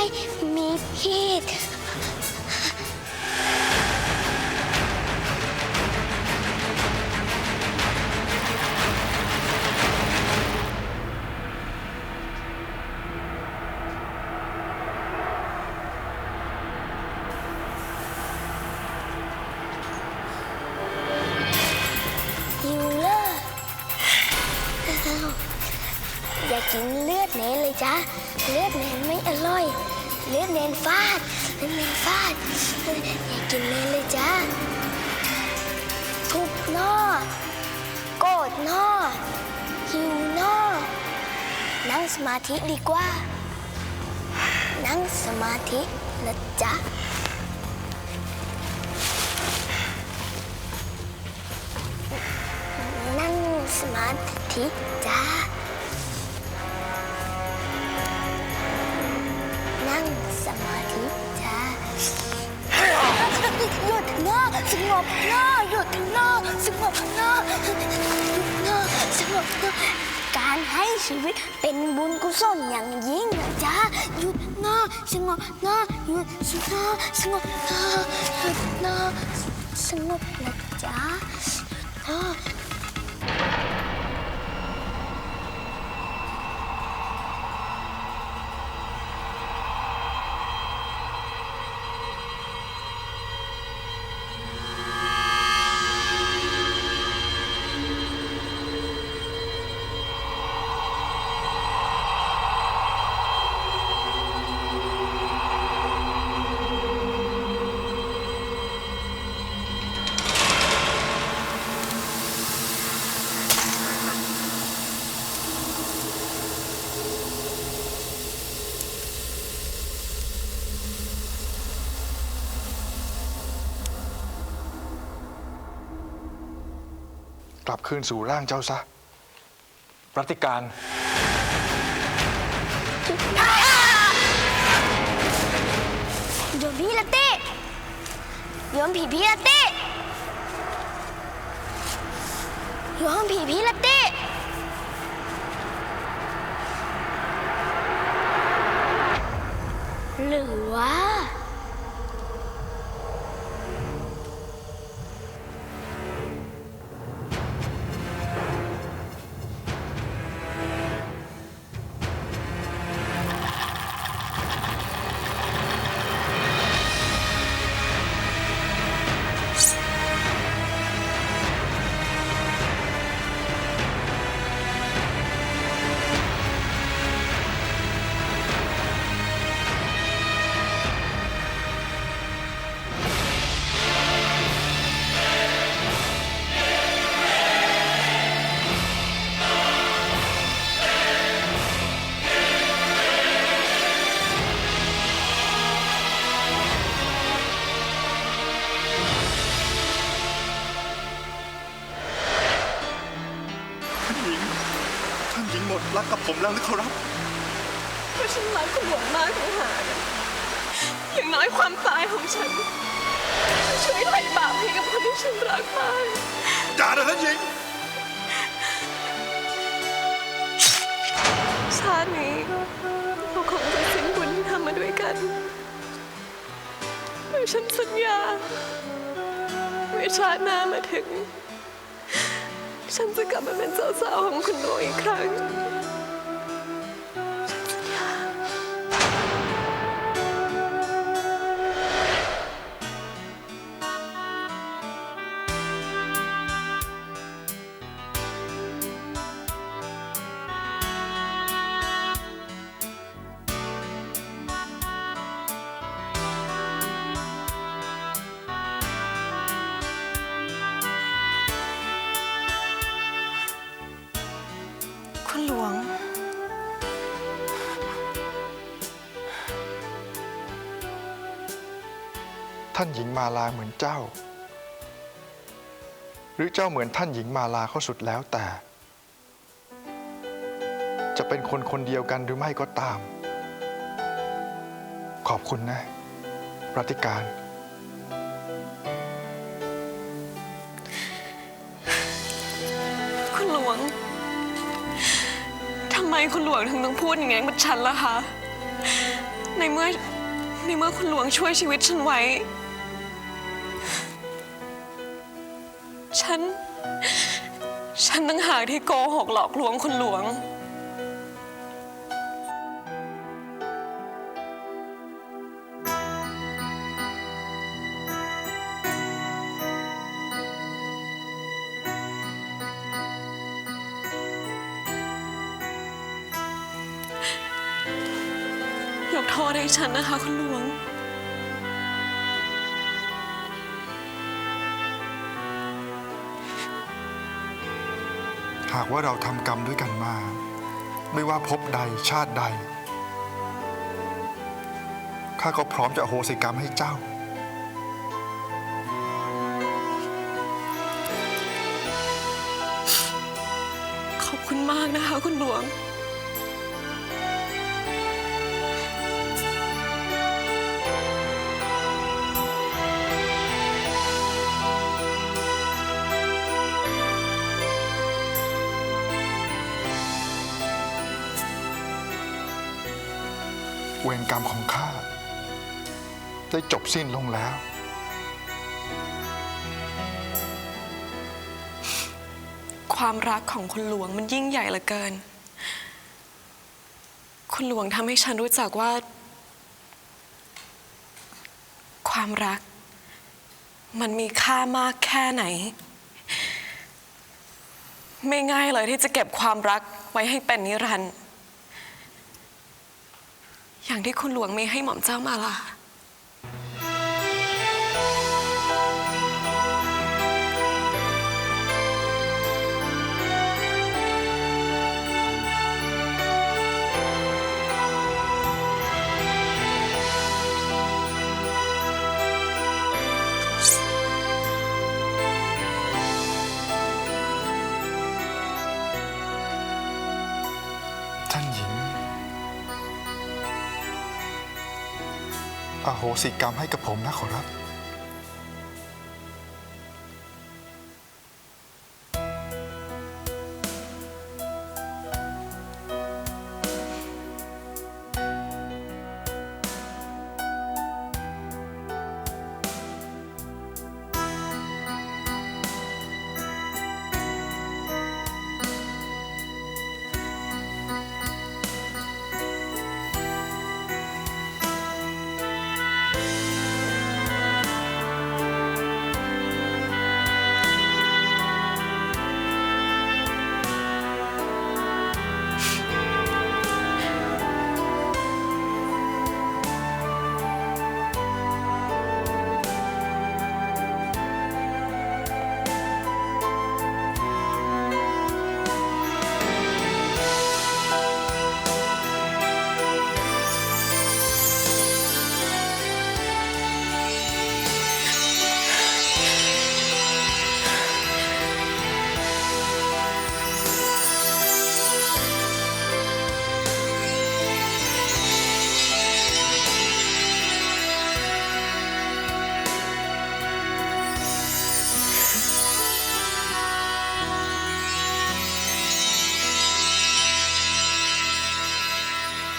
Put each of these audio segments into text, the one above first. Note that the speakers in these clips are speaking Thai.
ให้มีพิษหิวเลยอย่ากินเลือดเนนเลยจ้ะเลือดเนนไม่อร่อยเลือดเนนฟาดเลือดเนนฟาดอย่ากินเนนเลยจ้ะทุบหน้าโกรธหน้าหิวหน้านั่งสมาธิดีกว่านั่งสมาธินะจ๊ะนั่งสมาธิจ้านั่งสมาธิจ้าหยุดหน้าสงบหน้าหยุดหน้าสงบหน้าหยุดหน้าสงบหน้าการให้ชีวิตเป็นบุญกุศลอย่างยิ่งนะจ๊ะหยุดหน้าสงบหน้าหยุดหน้าสงบหน้าหยุดหน้าสงบนะจ๊ะหยุดหน้ากลับคืนสู่ร่างเจ้าซะรัติการโยมพี่ละเต้โยมผีพี่ละเต้โยมผีพี่ละเต้หรือว่าท่านหญิงหมดรักกับผมแล้วหรือครับเพราะฉันรักคุณหลวงมากทั้งหากอย่างน้อยความตายของฉันจะช่วยไถ่บาปให้กับคนที่ฉันรักได้อย่านะท่านหญิงชาตินี้เราคงจะสิ้นบุญที่ทำมาด้วยกันแต่ฉันสัญญาเมื่อชาติหน้ามาถึงฉันจะกลับมาเป็นสาวๆของคุณหลวงอีกครั้งคุณหลวงท่านหญิงมาลาเหมือนเจ้าหรือเจ้าเหมือนท่านหญิงมาลาเขาสุดแล้วแต่จะเป็นคนคนเดียวกันหรือไม่ก็ตามขอบคุณนะรัติการ คุณหลวงทำไมคุณหลวงถึงต้องพูดอย่างนี้กับฉันล่ะคะ ในเมื่อคุณหลวงช่วยชีวิตฉันไว้ฉันต่างหากที่โกหกหลอกลวงคุณหลวงยกโทษให้ฉันนะคะคุณหลวงหากว่าเราทำกรรมด้วยกันมา ไม่ว่าภพใดชาติใดข้าก็พร้อมจะอโหสิกรรมให้เจ้าขอบคุณมากนะคะคุณหลวงเวรกรรมของข้าได้จบสิ้นลงแล้วความรักของคุณหลวงมันยิ่งใหญ่เหลือเกินคุณหลวงทำให้ฉันรู้จักว่า ความรักมันมีค่ามากแค่ไหนไม่ง่ายเลยที่จะเก็บความรักไว้ให้เป็นนิรันดร์อย่างที่คุณหลวงมีให้หม่อมเจ้ามาล่ะท่านหญิงอโหสิกรรมให้กับผมนะขอรับ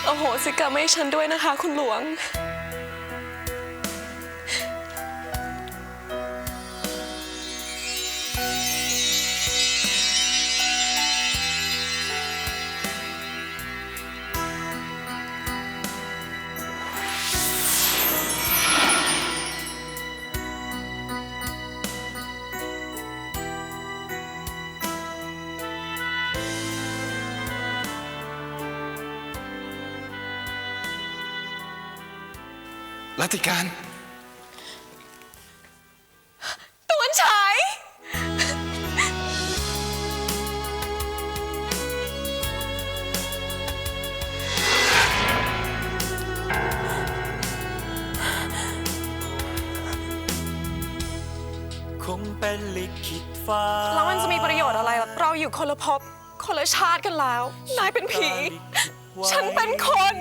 อโหสิกรรมให้ฉันด้วยนะคะคุณหลวงรัติการตะวันฉายคงเป็นลิขิตฟ้าแล้วมันจะมีประโยชน์อะไรล่ะเราอยู่คนละภพคนละชาติกันแล้วนายเป็นผีฉันเป็นคน